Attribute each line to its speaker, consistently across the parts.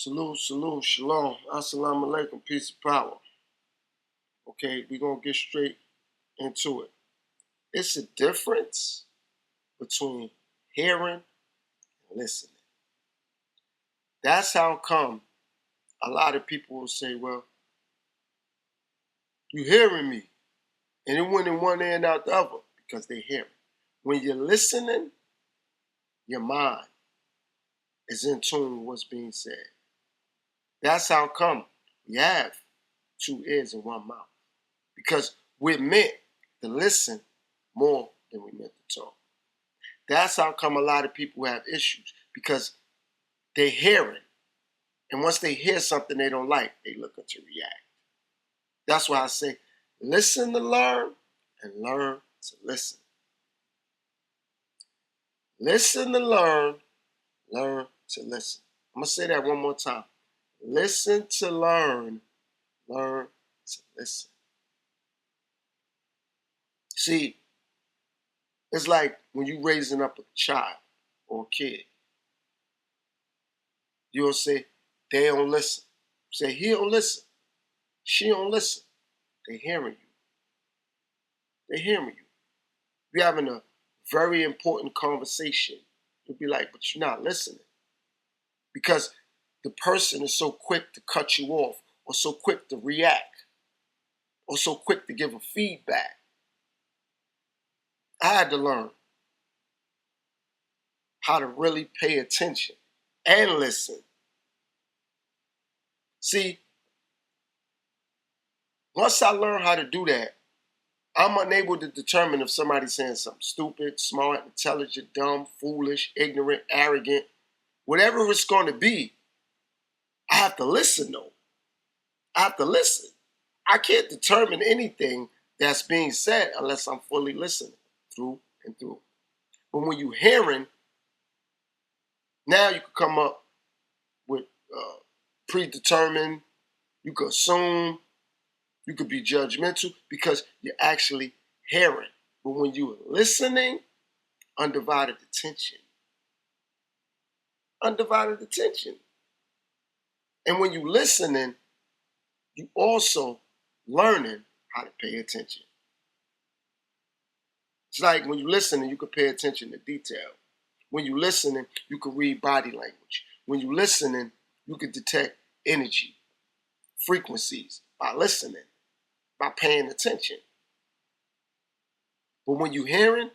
Speaker 1: Salute, salute, shalom, assalamu alaikum, peace and power. Okay, we're going to get straight into it. It's a difference between hearing and listening. That's how come a lot of people will say, well, you hearing me. And it went in one ear and out the other because they hear it. When you're listening, your mind is in tune with what's being said. That's how come we have two ears and one mouth. Because we're meant to listen more than we meant to talk. That's how come a lot of people have issues, because they're hearing. And once they hear something they don't like, they looking to react. That's why I say, listen to learn and learn to listen. Listen to learn to listen. I'm going to say that one more time. Listen to learn to listen. See, it's like when you're raising up a child or a kid. You'll say, they don't listen. Say, he don't listen. She don't listen. They're hearing you. They're hearing you. You're having a very important conversation. You'll be like, but you're not listening. Because the person is so quick to cut you off, or so quick to react, or so quick to give a feedback. I had to learn how to really pay attention and listen. See, once I learned how to do that, I'm unable to determine if somebody's saying something stupid, smart, intelligent, dumb, foolish, ignorant, arrogant, whatever it's going to be. I have to listen, though. I have to listen. I can't determine anything that's being said unless I'm fully listening through and through. But when you're hearing, now you can come up with predetermined, you could assume, you could be judgmental because you're actually hearing. But when you're listening, undivided attention. Undivided attention. And when you're listening, you also learning how to pay attention. It's like when you're listening, you can pay attention to detail. When you're listening, you can read body language. When you're listening, you can detect energy, frequencies by listening, by paying attention. But when you're hearing,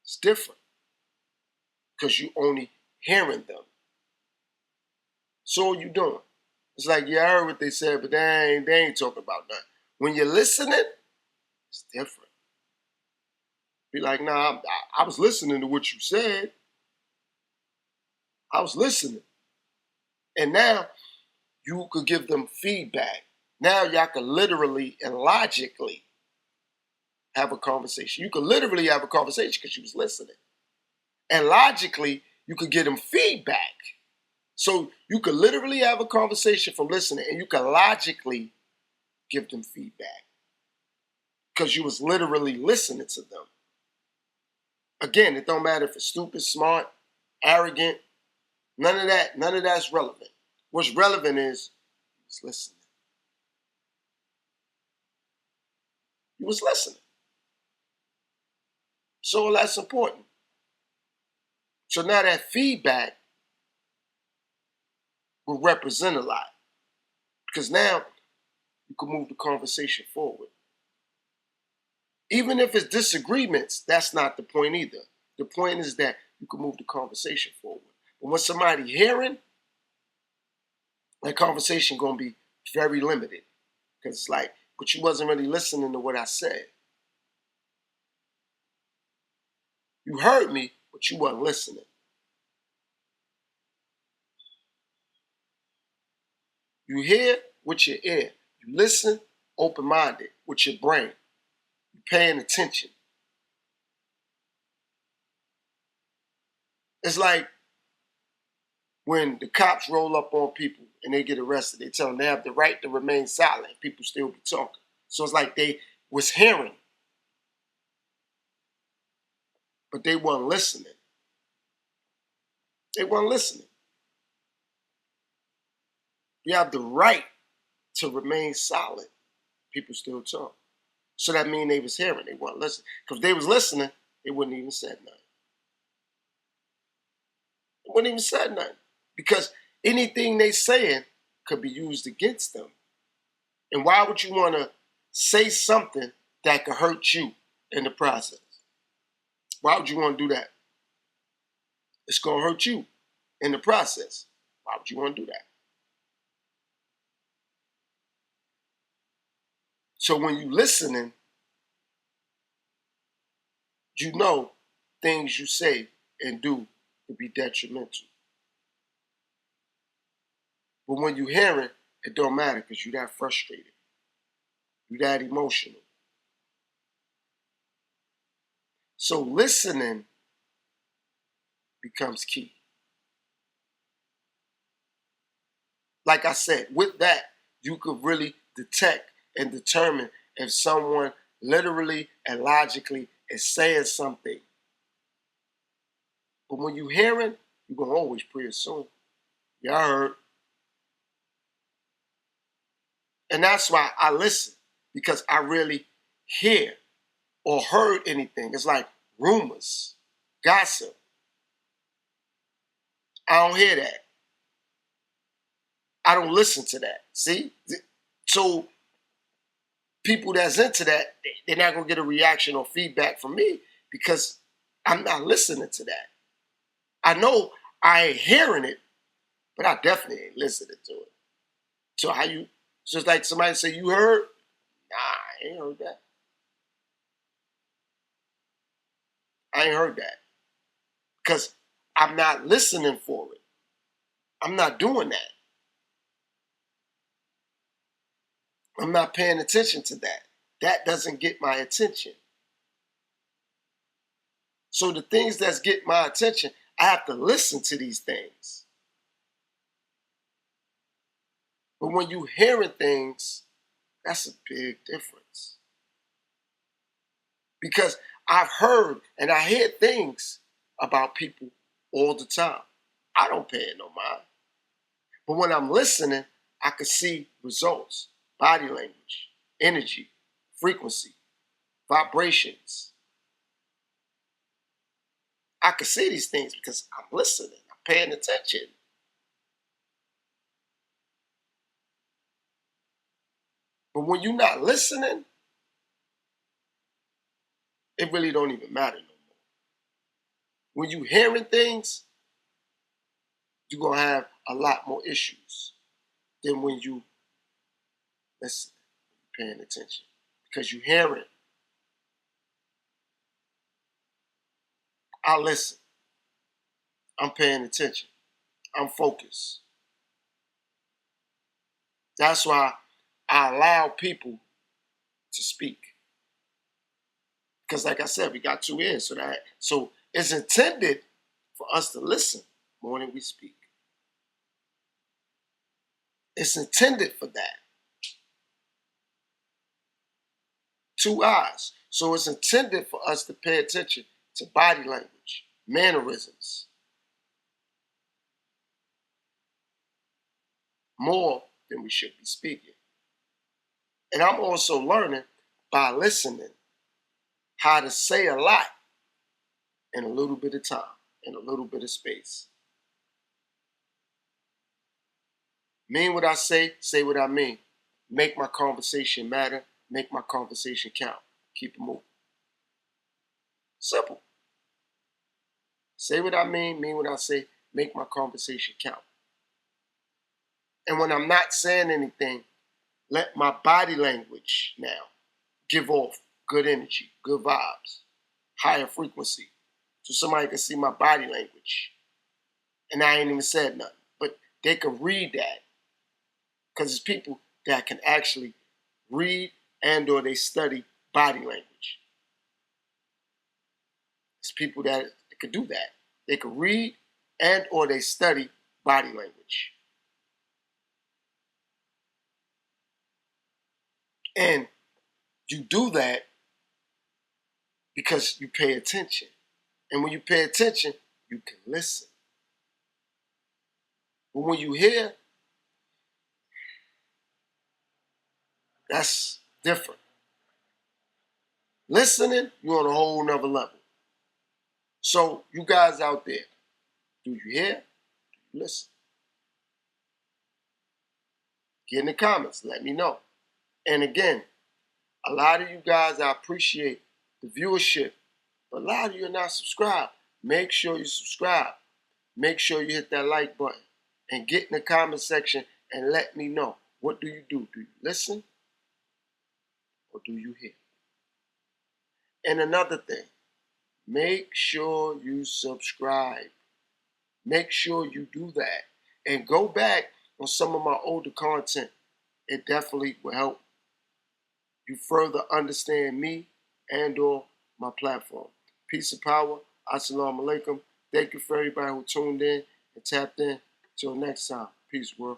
Speaker 1: it's different because you're only hearing them. So what you doing? It's like, yeah, I heard what they said, but they ain't talking about nothing. When you're listening, it's different. Be like, nah, I was listening to what you said. I was listening. And now you could give them feedback. Now y'all can literally and logically have a conversation. You could literally have a conversation because you was listening. And logically, you could get them feedback. So you could literally have a conversation from listening, and you could logically give them feedback because you was literally listening to them. Again, it don't matter if it's stupid, smart, arrogant, none of that's relevant. What's relevant is you was listening. You was listening. So that's important. So now that feedback will represent a lot because now you can move the conversation forward. Even if it's disagreements, that's not the point either. The point is that you can move the conversation forward. But when somebody hearing, that conversation gonna be very limited. Because it's like, but you wasn't really listening to what I said. You heard me, but you wasn't listening. You hear with your ear. You listen open-minded with your brain. You're paying attention. It's like when the cops roll up on people and they get arrested, they tell them they have the right to remain silent. People still be talking. So it's like they was hearing, but they weren't listening. They weren't listening. You have the right to remain silent. People still talk. So that means they was hearing. They weren't listening. Because if they was listening, they wouldn't even said nothing. They wouldn't even said nothing. Because anything they saying could be used against them. And why would you want to say something that could hurt you in the process? Why would you want to do that? It's going to hurt you in the process. Why would you want to do that? So when you listening, you know things you say and do could be detrimental. But when you hearing, it don't matter because you're that frustrated. You're that emotional. So listening becomes key. Like I said, with that, you could really detect and determine if someone literally and logically is saying something. But when you hearing, you're going to always pre-assume. Yeah, I heard. And that's why I listen, because I really hear or heard anything. It's like rumors, gossip. I don't hear that. I don't listen to that. See? So people that's into that, they're not going to get a reaction or feedback from me because I'm not listening to that. I know I ain't hearing it, but I definitely ain't listening to it. So how you, so it's like somebody say, you heard? Nah, I ain't heard that. I ain't heard that. Because I'm not listening for it. I'm not doing that. I'm not paying attention to that. That doesn't get my attention. So the things that's get my attention, I have to listen to these things. But when you hearing things, that's a big difference. Because I've heard and I hear things about people all the time. I don't pay it no mind. But when I'm listening, I can see results, body language, energy, frequency, vibrations. I can see these things because I'm listening, I'm paying attention. But when you're not listening, it really don't even matter no more. When you hearing things, you're gonna have a lot more issues than when you listen, paying attention. Because you hearing. I listen. I'm paying attention. I'm focused. That's why I allow people to speak. Because like I said, we got two ears. So it's intended for us to listen more than we speak. It's intended for that. Two eyes. So it's intended for us to pay attention to body language, mannerisms, more than we should be speaking. And I'm also learning by listening how to say a lot in a little bit of time, in a little bit of space. Mean what I say what I mean. Make my conversation matter, make my conversation count. Keep it moving. Simple. Say what I mean what I say, make my conversation count. And when I'm not saying anything, let my body language now give off good energy, good vibes, higher frequency. So somebody can see my body language. And I ain't even said nothing. But they can read that. Because it's people that can actually read and or they study body language. It's people that can do that. They can read and or they study body language. And you do that because you pay attention. And when you pay attention, you can listen. But when you hear, That's different. Listening, you're on a whole nother level. So you guys out there, do you hear? Do you listen? Get in the comments. Let me know. And again, a lot of you guys, I appreciate the viewership, but a lot of you are not subscribed. Make sure you subscribe. Make sure you hit that like button and get in the comment section and let me know. What do you do? Do you listen or do you hear? And another thing, make sure you subscribe. Make sure you do that. And go back on some of my older content. It definitely will help you further understand me and or my platform. Peace and power. Assalamu alaikum. Thank you for everybody who tuned in and tapped in. Till next time. Peace, world.